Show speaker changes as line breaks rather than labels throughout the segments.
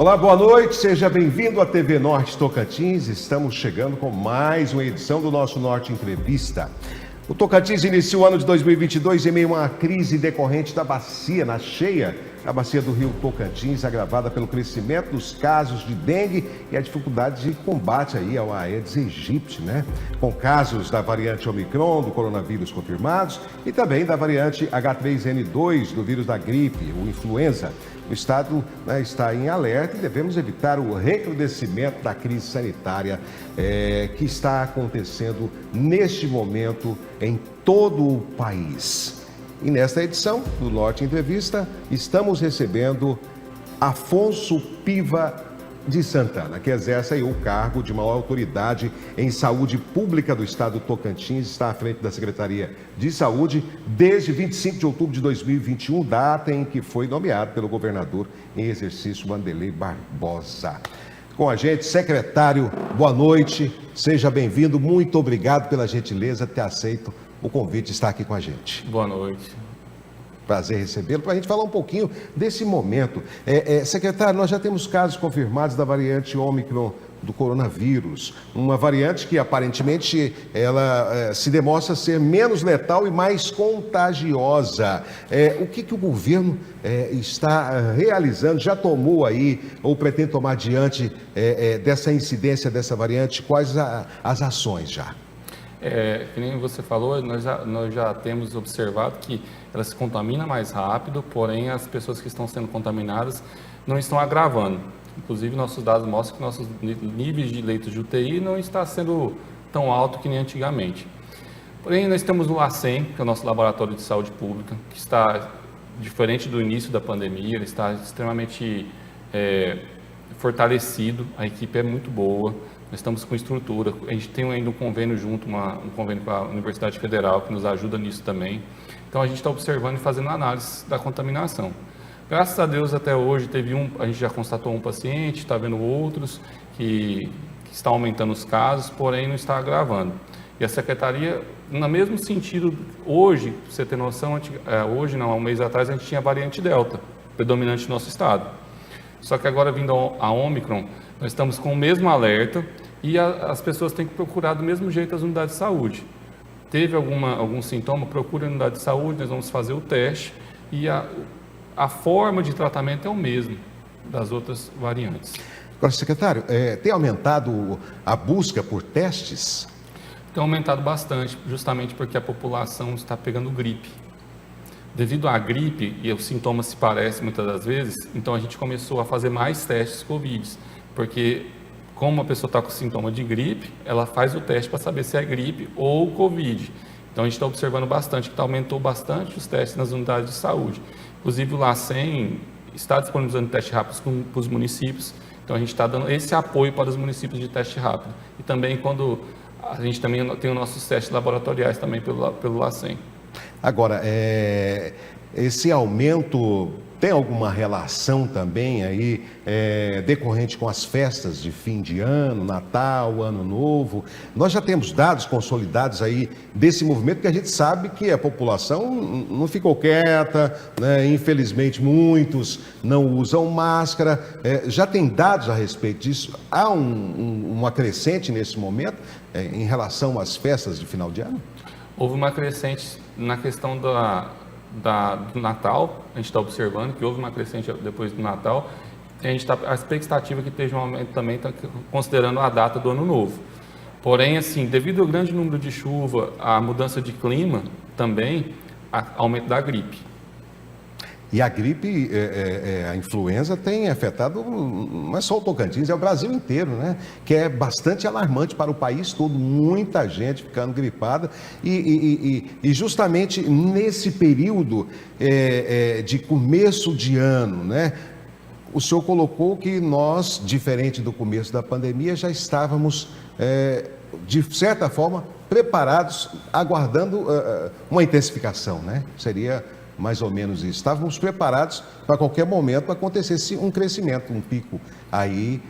Olá, boa noite, seja bem-vindo à TV Norte Tocantins. Estamos chegando com mais uma edição do nosso Norte Entrevista. O Tocantins inicia o ano de 2022 em meio a uma crise decorrente da bacia na cheia. A bacia do rio Tocantins, agravada pelo crescimento dos casos de dengue e a dificuldade de combate aí ao Aedes aegypti, né? Com casos da variante Omicron do coronavírus confirmados e também da variante H3N2 do vírus da gripe, o influenza. O estado está em alerta e devemos evitar o recrudescimento da crise sanitária que está acontecendo neste momento em todo o país. E nesta edição do Norte Entrevista, estamos recebendo Afonso Piva de Santana, que exerce aí o cargo de maior autoridade em saúde pública do estado do Tocantins, está à frente da Secretaria de Saúde desde 25 de outubro de 2021, data em que foi nomeado pelo governador em exercício Wanderley Barbosa. Com a gente, secretário, boa noite, seja bem-vindo, muito obrigado pela gentileza de ter aceito o convite de estar aqui com a gente.
Boa noite.
Prazer recebê-lo, para a gente falar um pouquinho desse momento. Secretário, nós já temos casos confirmados da variante Omicron do coronavírus, uma variante que aparentemente ela se demonstra ser menos letal e mais contagiosa. O que o governo está realizando, já tomou aí ou pretende tomar diante dessa incidência dessa variante? Quais as ações já?
Que nem você falou, nós já temos observado que ela se contamina mais rápido, porém as pessoas que estão sendo contaminadas não estão agravando. Inclusive, nossos dados mostram que nossos níveis de leitos de UTI não está sendo tão alto que nem antigamente. Porém, nós temos o LACEN, que é o nosso Laboratório de Saúde Pública, que está diferente do início da pandemia, ele está extremamente fortalecido, a equipe é muito boa. Nós estamos com estrutura, a gente tem ainda um convênio junto, um convênio com a Universidade Federal, que nos ajuda nisso também. Então, a gente está observando e fazendo análise da contaminação. Graças a Deus, até hoje, a gente já constatou um paciente, está vendo outros que estão aumentando os casos, porém não está agravando. E a Secretaria, no mesmo sentido, hoje, para você ter noção, hoje não, há um mês atrás, a gente tinha a variante Delta, predominante no nosso estado. Só que agora, vindo a Omicron, nós estamos com o mesmo alerta e as pessoas têm que procurar do mesmo jeito as unidades de saúde. Teve algum sintoma, procure a unidade de saúde, nós vamos fazer o teste e a forma de tratamento é o mesmo das outras variantes.
Agora, secretário, tem aumentado a busca por testes?
Tem aumentado bastante, justamente porque a população está pegando gripe. Devido à gripe, e os sintomas se parecem muitas das vezes, então a gente começou a fazer mais testes Covid, porque como a pessoa está com sintoma de gripe, ela faz o teste para saber se é gripe ou Covid. Então a gente está observando bastante, que aumentou bastante os testes nas unidades de saúde. Inclusive o LACEN está disponibilizando testes rápidos para os municípios, então a gente está dando esse apoio para os municípios de teste rápido. E também quando a gente também tem os nossos testes laboratoriais também pelo LACEN.
Agora, esse aumento tem alguma relação também aí decorrente com as festas de fim de ano, Natal, Ano Novo? Nós já temos dados consolidados aí desse movimento, porque a gente sabe que a população não ficou quieta, né? Infelizmente muitos não usam máscara. Já tem dados a respeito disso? Há uma crescente nesse momento em relação às festas de final de ano?
Houve uma crescente na questão do Natal, a gente está observando que houve uma crescente depois do Natal, e a expectativa é que esteja um aumento também, tá, considerando a data do Ano Novo. Porém, assim, devido ao grande número de chuva, a mudança de clima, também, aumento da gripe.
E a gripe, a influenza tem afetado, não é só o Tocantins, é o Brasil inteiro, né? Que é bastante alarmante para o país todo, muita gente ficando gripada. E justamente nesse período de começo de ano, né? O senhor colocou que nós, diferente do começo da pandemia, já estávamos, de certa forma, preparados, aguardando uma intensificação, né? Seria mais ou menos isso. Estávamos preparados para qualquer momento acontecesse um crescimento, um pico aí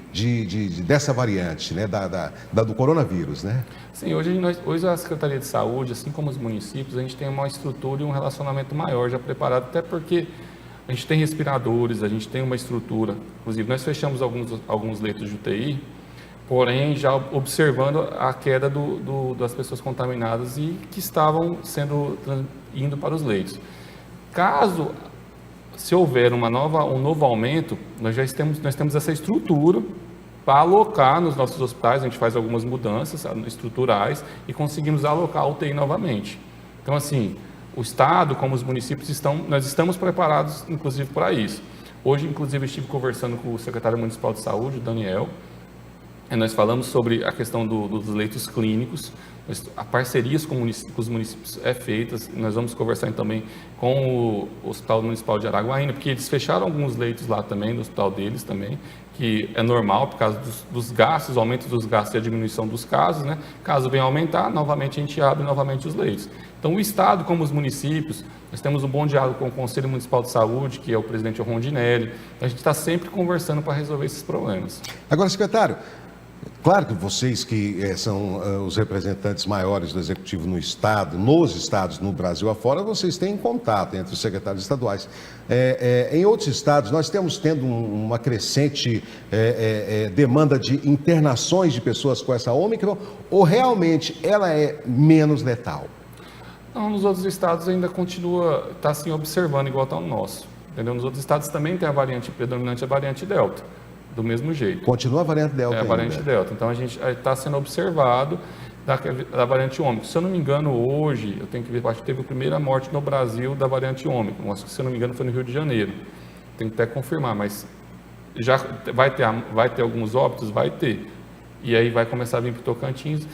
dessa variante, né, do coronavírus, né?
Sim, hoje a Secretaria de Saúde, assim como os municípios, a gente tem uma estrutura e um relacionamento maior já preparado, até porque A gente tem respiradores, a gente tem uma estrutura. Inclusive, nós fechamos alguns leitos de UTI, porém, já observando a queda das pessoas contaminadas e que estavam indo para os leitos. Caso, se houver um novo aumento, nós temos essa estrutura para alocar nos nossos hospitais. A gente faz algumas mudanças estruturais e conseguimos alocar a UTI novamente. Então, assim, o Estado, como os municípios, nós estamos preparados, inclusive, para isso. Hoje, inclusive, eu estive conversando com o secretário municipal de saúde, o Daniel, e nós falamos sobre a questão dos leitos clínicos. A parcerias com os municípios é feita. Nós vamos conversar também com o Hospital Municipal de Araguaína, porque eles fecharam alguns leitos lá também, no hospital deles também, que é normal por causa dos gastos, aumento dos gastos e a diminuição dos casos, né? Caso venha aumentar, novamente a gente abre novamente os leitos. Então, o Estado, como os municípios, nós temos um bom diálogo com o Conselho Municipal de Saúde, que é o presidente Rondinelli. A gente está sempre conversando para resolver esses problemas.
Agora, secretário, claro que vocês que são os representantes maiores do Executivo no Estado, nos estados, no Brasil afora, vocês têm contato entre os secretários estaduais. Em outros estados, nós temos tendo uma crescente demanda de internações de pessoas com essa Ômicron, ou realmente ela é menos letal?
Não, nos outros estados ainda continua, está assim, observando igual está o nosso. Entendeu? Nos outros estados também tem a variante predominante, a variante Delta. Do mesmo jeito.
Continua a variante Delta
a variante
ainda.
Delta. Então, a gente está sendo observado da variante Ômicron. Se eu não me engano, hoje, eu tenho que ver, acho que teve a primeira morte no Brasil da variante Ômicron. Acho que, se eu não me engano, foi no Rio de Janeiro. Tenho que até confirmar, mas já vai ter alguns óbitos? Vai ter. E aí vai começar a vir para o Tocantins,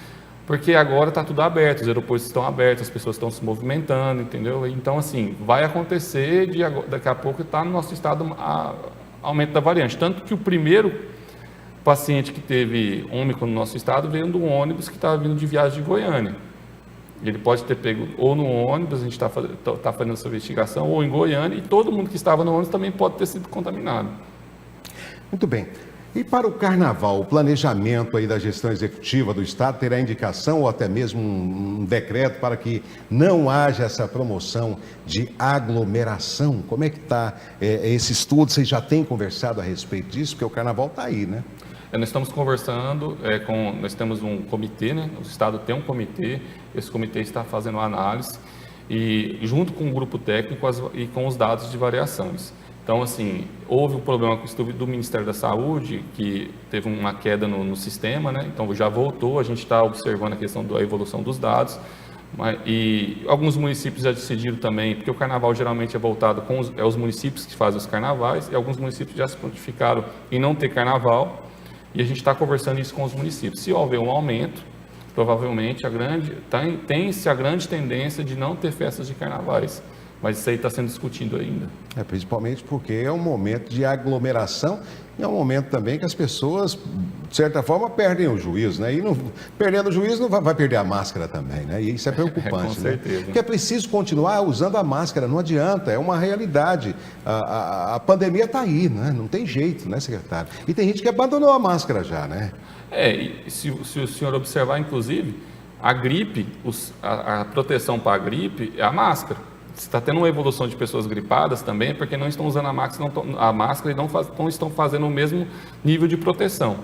porque agora está tudo aberto, os aeroportos estão abertos, as pessoas estão se movimentando, entendeu? Então, assim, vai acontecer, daqui a pouco está no nosso estado aumento da variante. Tanto que o primeiro paciente que teve Ômicron no nosso estado veio de um ônibus que estava vindo de viagem de Goiânia. Ele pode ter pego ou no ônibus, a gente está fazendo essa investigação, ou em Goiânia, e todo mundo que estava no ônibus também pode ter sido contaminado.
Muito bem. E para o Carnaval, o planejamento aí da gestão executiva do Estado terá indicação ou até mesmo um decreto para que não haja essa promoção de aglomeração? Como é que está esse estudo? Vocês já têm conversado a respeito disso? Porque o Carnaval está aí, né?
Nós estamos conversando, nós temos um comitê, né? O Estado tem um comitê, esse comitê está fazendo análise, e junto com o grupo técnico e com os dados de variações. Então, assim, houve um problema com o estudo do Ministério da Saúde, que teve uma queda no sistema, né? Então, já voltou, a gente está observando a questão da evolução dos dados, e alguns municípios já decidiram também, porque o Carnaval geralmente é voltado com os municípios que fazem os carnavais, e alguns municípios já se prontificaram em não ter Carnaval, e a gente está conversando isso com os municípios. Se houver um aumento, provavelmente tem-se a grande tendência de não ter festas de carnavais. Mas isso aí está sendo discutido ainda.
Principalmente porque é um momento de aglomeração e é um momento também que as pessoas, de certa forma, perdem o juízo, né? E perdendo o juízo, não vai perder a máscara também, né? E isso é preocupante,
com certeza.
Né? Porque é preciso continuar usando a máscara, não adianta, é uma realidade. A pandemia está aí, né? Não tem jeito, né, secretário? E tem gente que abandonou a máscara já, né?
E se o senhor observar, inclusive, a gripe, a proteção para a gripe é a máscara. Se está tendo uma evolução de pessoas gripadas também, é porque não estão usando a máscara e não estão fazendo o mesmo nível de proteção.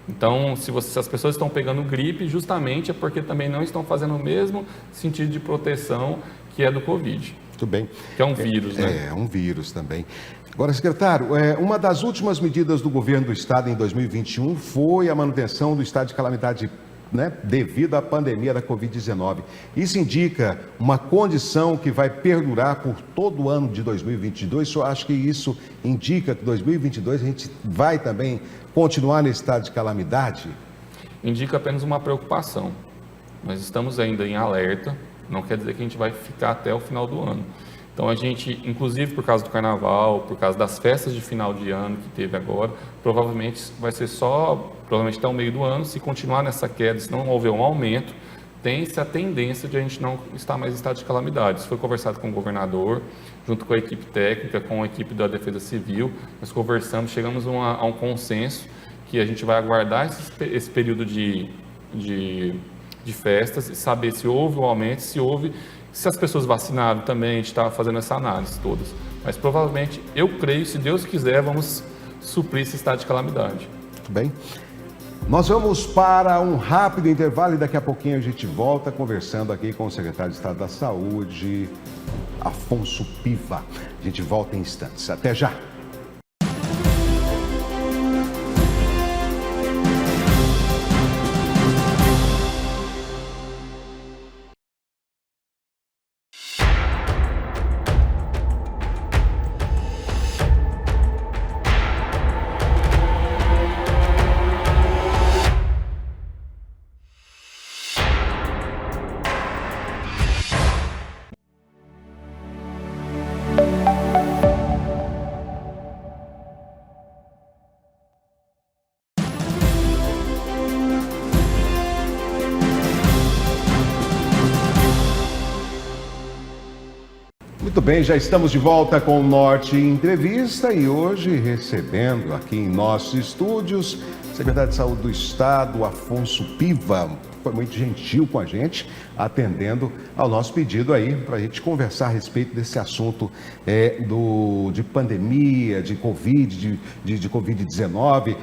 Então, se as pessoas estão pegando gripe, justamente é porque também não estão fazendo o mesmo sentido de proteção que é do Covid.
Muito bem.
Que é um vírus, né?
É um vírus também. Agora, secretário, uma das últimas medidas do governo do Estado em 2021 foi a manutenção do estado de calamidade, né, devido à pandemia da Covid-19. Isso indica uma condição que vai perdurar por todo o ano de 2022. O senhor acha que isso indica que 2022 a gente vai também continuar nesse estado de calamidade?
Indica apenas uma preocupação. Nós estamos ainda em alerta, não quer dizer que a gente vai ficar até o final do ano. Então a gente, inclusive por causa do Carnaval, por causa das festas de final de ano que teve agora, provavelmente vai ser provavelmente até o meio do ano. Se continuar nessa queda, se não houver um aumento, tem-se a tendência de a gente não estar mais em estado de calamidade. Isso foi conversado com o governador, junto com a equipe técnica, com a equipe da Defesa Civil. Nós conversamos, chegamos a um consenso que a gente vai aguardar esse período de festas e saber se houve um aumento, se as pessoas vacinaram também. A gente está fazendo essa análise todas, Mas provavelmente, eu creio, se Deus quiser, vamos suprir esse estado de calamidade.
Muito bem. Nós vamos para um rápido intervalo e daqui a pouquinho a gente volta conversando aqui com o secretário de Estado da Saúde, Afonso Piva. A gente volta em instantes. Até já! Muito bem, já estamos de volta com o Norte Entrevista e hoje recebendo aqui em nossos estúdios o secretário de Saúde do Estado, Afonso Piva. Foi muito gentil com a gente, atendendo ao nosso pedido aí para a gente conversar a respeito desse assunto de pandemia, de Covid, de Covid-19.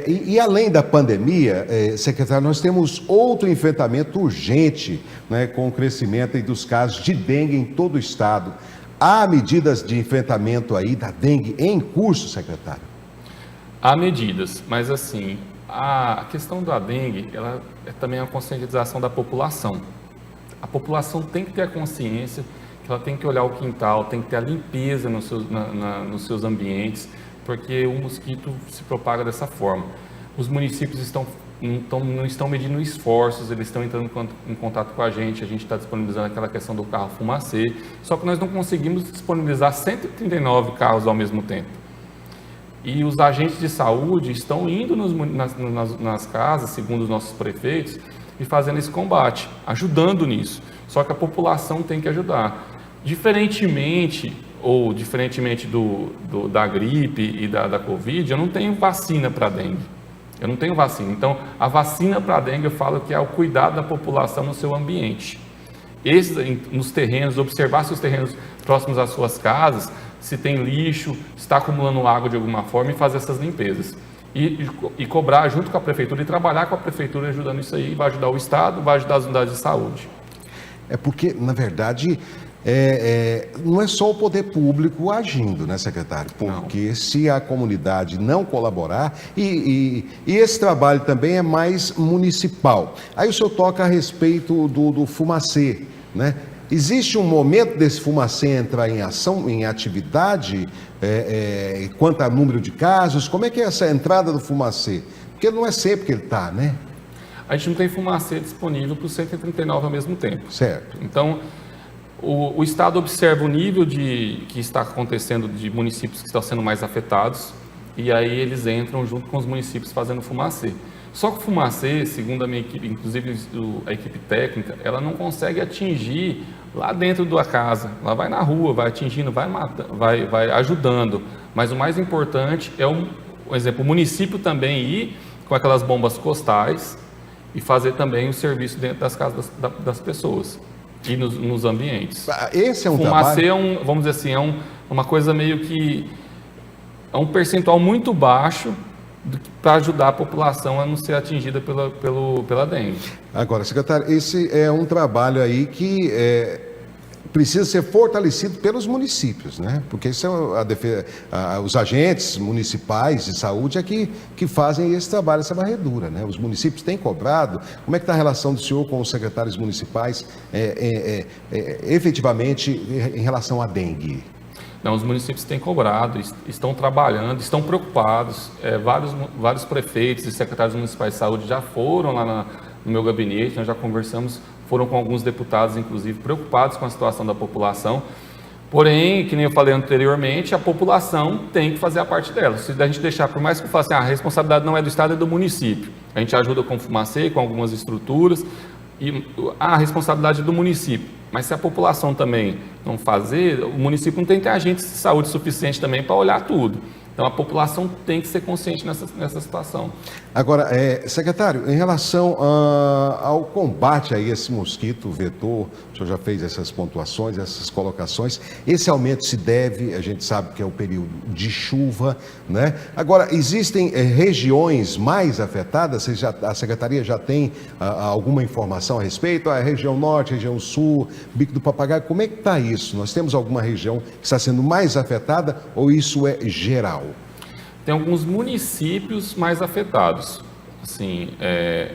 E além da pandemia, secretário, nós temos outro enfrentamento urgente, né, com o crescimento aí dos casos de dengue em todo o estado. Há medidas de enfrentamento aí da dengue em curso, secretário?
Há medidas, mas assim, a questão da dengue, ela é também a conscientização da população. A população tem que ter a consciência que ela tem que olhar o quintal, tem que ter a limpeza nos seus ambientes, porque o mosquito se propaga dessa forma. Os municípios não estão medindo esforços, eles estão entrando em contato com a gente está disponibilizando aquela questão do carro fumacê, só que nós não conseguimos disponibilizar 139 carros ao mesmo tempo. E os agentes de saúde estão indo nas casas, segundo os nossos prefeitos, e fazendo esse combate, ajudando nisso. Só que a população tem que ajudar. Diferentemente da gripe e da Covid, eu não tenho vacina para dengue. Eu não tenho vacina. Então, a vacina para dengue, eu falo que é o cuidado da população no seu ambiente. Nos terrenos, observar se os terrenos próximos às suas casas, se tem lixo, se está acumulando água de alguma forma e fazer essas limpezas. E cobrar junto com a prefeitura e trabalhar com a prefeitura ajudando isso aí, vai ajudar o Estado, vai ajudar as unidades de saúde.
É porque, na verdade, não é só o poder público agindo, né, secretário? Porque não. Se a comunidade não colaborar, e esse trabalho também é mais municipal. Aí o senhor toca a respeito do fumacê, né? Existe um momento desse fumacê entrar em ação, em atividade, quanto a número de casos? Como é que é essa entrada do fumacê? Porque não é sempre que ele está, né?
A gente não tem fumacê disponível para os 139 ao mesmo tempo.
Certo.
Então, o Estado observa o nível que está acontecendo de municípios que estão sendo mais afetados e aí eles entram junto com os municípios fazendo fumacê. Só que o fumacê, segundo a minha equipe, inclusive a equipe técnica, ela não consegue atingir lá dentro da casa. Ela vai na rua, vai atingindo, vai ajudando. Mas o mais importante é, por exemplo, o município também ir com aquelas bombas costais e fazer também o serviço dentro das casas das pessoas e nos ambientes.
Esse é um
fumacê
trabalho...
vamos dizer assim, uma coisa meio que... É um percentual muito baixo para ajudar a população a não ser atingida pela dengue. Agora,
secretário, esse é um trabalho aí que precisa ser fortalecido pelos municípios, né? Porque isso é os agentes municipais de saúde que fazem esse trabalho, essa varredura, né? Os municípios têm cobrado. Como é que está a relação do senhor com os secretários municipais efetivamente em relação à dengue?
Não, os municípios têm cobrado, estão trabalhando, estão preocupados. Vários prefeitos e secretários municipais de saúde já foram lá no meu gabinete, nós já conversamos, foram com alguns deputados, inclusive, preocupados com a situação da população. Porém, que nem eu falei anteriormente, a população tem que fazer a parte dela. Se a gente deixar, por mais que eu fale assim, a responsabilidade não é do Estado, é do município. A gente ajuda com fumacê, com algumas estruturas, e a responsabilidade é do município. Mas se a população também não fazer, o município não tem agentes de saúde suficiente também para olhar tudo. Então, a população tem que ser consciente nessa situação.
Agora, secretário, em relação ao combate a esse mosquito vetor, o senhor já fez essas pontuações, essas colocações, esse aumento se deve, a gente sabe que é o período de chuva, né? Agora, existem regiões mais afetadas? A Secretaria já tem alguma informação a respeito? A região norte, região sul, Bico do Papagaio, como é que está isso? Nós temos alguma região que está sendo mais afetada ou isso é geral?
Tem alguns municípios mais afetados, assim,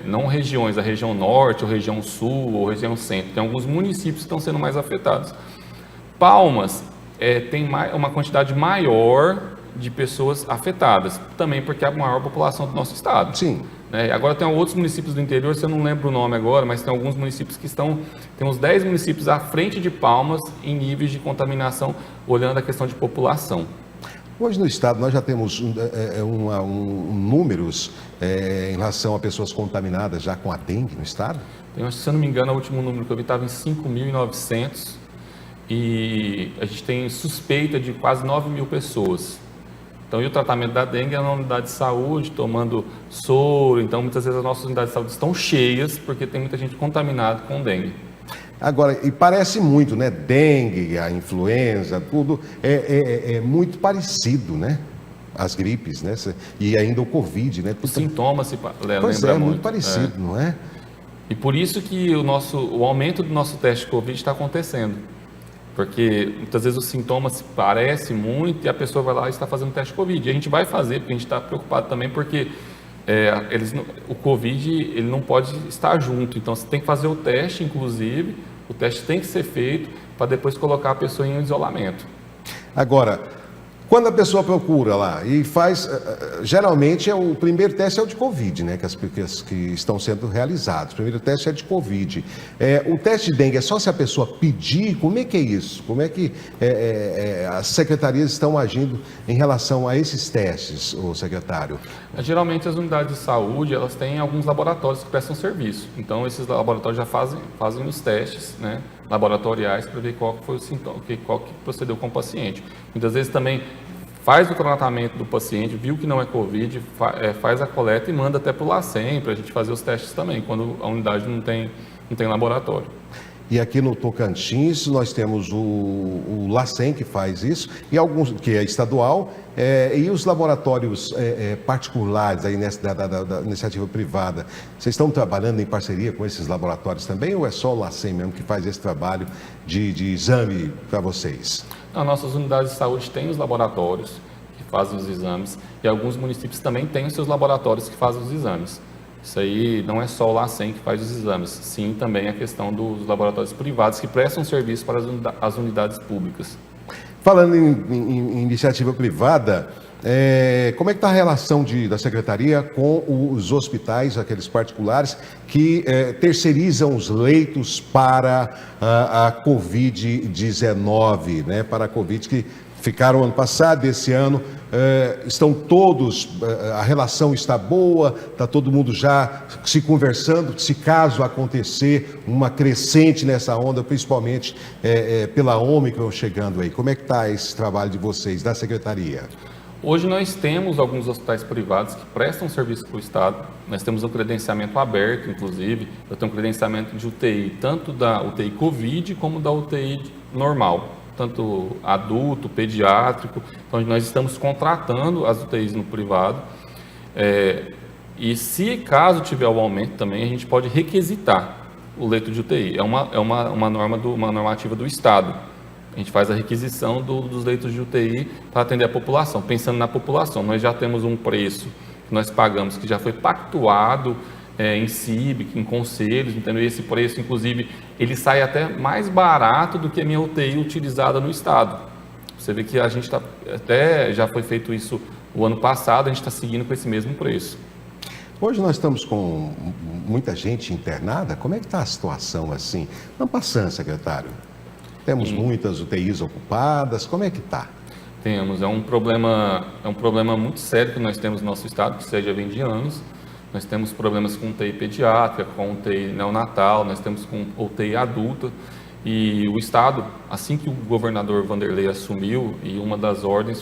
não regiões, a região norte, ou região sul, ou região centro. Tem alguns municípios que estão sendo mais afetados. Palmas tem uma quantidade maior de pessoas afetadas, também porque é a maior população do nosso estado.
Sim.
Agora tem outros municípios do interior, se eu não lembro o nome agora, mas tem alguns municípios que tem uns 10 municípios à frente de Palmas em níveis de contaminação, olhando a questão de população.
Hoje no estado nós já temos números em relação a pessoas contaminadas já com a dengue no estado?
Se eu não me engano, o último número que eu vi estava em 5.900 e a gente tem suspeita de quase 9.000 pessoas. Então, e o tratamento da dengue é na unidade de saúde, tomando soro. Então, muitas vezes as nossas unidades de saúde estão cheias porque tem muita gente contaminada com dengue.
Agora, e parece muito, né? Dengue, a influenza, tudo é muito parecido, né? As gripes, né? E ainda o Covid, né?
Os sintomas se lembram muito.
Muito parecido, não é?
E por isso que o aumento do nosso teste de Covid está acontecendo. Porque muitas vezes os sintomas se parecem muito e a pessoa vai lá e está fazendo teste de Covid. E a gente vai fazer, porque a gente está preocupado também, porque o Covid ele não pode estar junto. Então você tem que fazer o teste, inclusive, o teste tem que ser feito para depois colocar a pessoa em isolamento.
Agora, quando a pessoa procura lá e faz, geralmente o primeiro teste é o de Covid, né? Que estão sendo realizados. O primeiro teste é de Covid. O teste de dengue é só se a pessoa pedir? Como é que é isso? Como é que as secretarias estão agindo em relação a esses testes, ô secretário?
Geralmente as unidades de saúde, elas têm alguns laboratórios que prestam serviço. Então esses laboratórios já fazem os testes, né, laboratoriais para ver qual foi o sintoma, qual que procedeu com o paciente. Muitas vezes também faz o tratamento do paciente, viu que não é Covid, faz a coleta e manda até para o LACEN para a gente fazer os testes também, quando a unidade não tem laboratório.
E aqui no Tocantins nós temos o LACEN que faz isso, e alguns que é estadual, e os laboratórios particulares aí da iniciativa privada. Vocês estão trabalhando em parceria com esses laboratórios também, ou é só o LACEN mesmo que faz esse trabalho de exame para vocês? As
nossas unidades de saúde têm os laboratórios que fazem os exames, e alguns municípios também têm os seus laboratórios que fazem os exames. Isso aí não é só o LACEN que faz os exames, sim também a questão dos laboratórios privados que prestam serviço para as unidades públicas.
Falando em iniciativa privada, como é que está a relação da Secretaria com os hospitais, aqueles particulares, que terceirizam os leitos para a Covid-19, né? Para a Covid que ficaram ano passado, esse ano, estão todos, a relação está boa, está todo mundo já se conversando, se caso acontecer uma crescente nessa onda, principalmente pela Ômicron chegando aí. Como é que está esse trabalho de vocês, da Secretaria?
Hoje nós temos alguns hospitais privados que prestam serviço para o Estado, nós temos um credenciamento aberto, inclusive, eu tenho um credenciamento de UTI, tanto da UTI Covid como da UTI normal, tanto adulto, pediátrico. Então nós estamos contratando as UTIs no privado, e se caso tiver o aumento também, a gente pode requisitar o leito de UTI, é uma normativa do Estado. A gente faz a requisição dos leitos de UTI para atender a população, pensando na população. Nós já temos um preço que nós pagamos, que já foi pactuado em CIB, em conselhos, entendeu? E esse preço, inclusive, ele sai até mais barato do que a minha UTI utilizada no Estado. Você vê que a gente até já foi feito isso o ano passado, a gente está seguindo com esse mesmo preço.
Hoje nós estamos com muita gente internada, como é que está a situação assim? Vamos passando, secretário. Temos muitas UTIs ocupadas, como é que está?
Temos, é um problema muito sério que nós temos no nosso estado, que já vem de anos. Nós temos problemas com UTI pediátrica, com UTI neonatal, nós temos com UTI adulta. E o estado, assim que o governador Vanderlei assumiu, e uma das ordens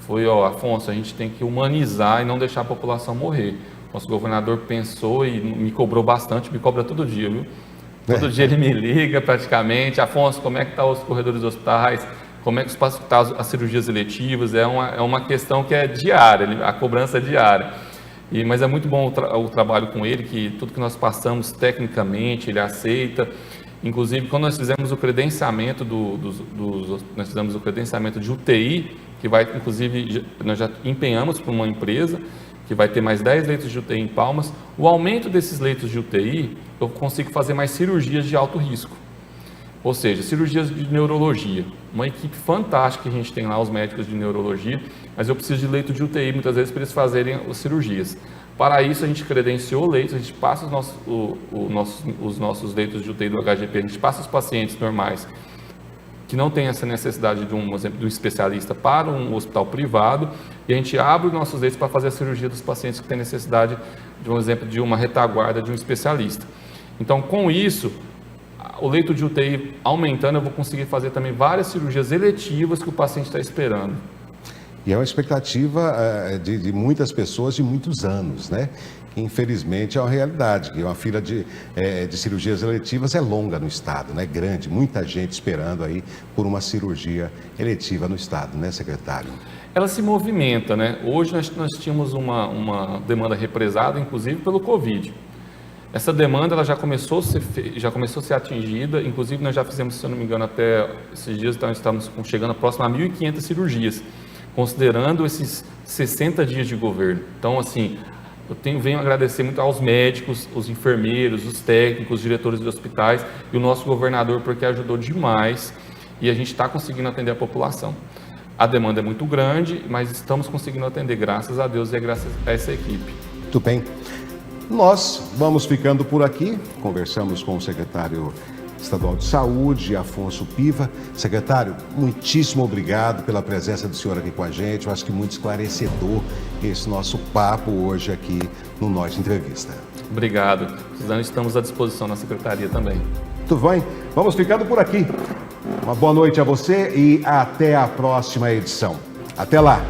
foi, Afonso, a gente tem que humanizar e não deixar a população morrer. Nosso governador pensou e me cobrou bastante, me cobra todo dia, viu? Todo dia ele me liga praticamente, Afonso, como é que estão os corredores dos hospitais? Como é que estão as cirurgias eletivas? É uma questão que é diária, a cobrança é diária. Mas é muito bom o trabalho com ele, que tudo que nós passamos tecnicamente, ele aceita. Inclusive, quando nós fizemos o credenciamento nós fizemos o credenciamento de UTI, que vai, inclusive, nós já empenhamos para uma empresa, que vai ter mais 10 leitos de UTI em Palmas. O aumento desses leitos de UTI, eu consigo fazer mais cirurgias de alto risco. Ou seja, cirurgias de neurologia. Uma equipe fantástica que a gente tem lá, os médicos de neurologia, mas eu preciso de leito de UTI muitas vezes para eles fazerem as cirurgias. Para isso, a gente credenciou leitos, a gente passa os nossos leitos de UTI do HGP, a gente passa os pacientes normais que não têm essa necessidade de um especialista para um hospital privado, e a gente abre os nossos leitos para fazer a cirurgia dos pacientes que têm necessidade, de uma retaguarda de um especialista. Então, com isso, o leito de UTI aumentando, eu vou conseguir fazer também várias cirurgias eletivas que o paciente está esperando.
E é uma expectativa de muitas pessoas de muitos anos, né? Infelizmente é uma realidade, que uma fila de cirurgias eletivas é longa no estado, né? Grande, muita gente esperando aí por uma cirurgia eletiva no estado, né, secretário?
Ela se movimenta, né? Hoje nós tínhamos uma demanda represada, inclusive pelo Covid. Essa demanda ela já começou a ser atingida, inclusive nós já fizemos, se eu não me engano, até esses dias, então estamos chegando próximo a 1.500 cirurgias, considerando esses 60 dias de governo. Então, assim, venho agradecer muito aos médicos, os enfermeiros, os técnicos, os diretores de hospitais e o nosso governador, porque ajudou demais e a gente está conseguindo atender a população. A demanda é muito grande, mas estamos conseguindo atender, graças a Deus e graças a essa equipe.
Muito bem. Nós vamos ficando por aqui. Conversamos com o secretário estadual de Saúde, Afonso Piva. Secretário, muitíssimo obrigado pela presença do senhor aqui com a gente. Eu acho que muito esclarecedor esse nosso papo hoje aqui no Norte Entrevista.
Obrigado. Precisando, estamos à disposição na secretaria também.
Tudo bem? Vamos ficando por aqui. Uma boa noite a você e até a próxima edição. Até lá!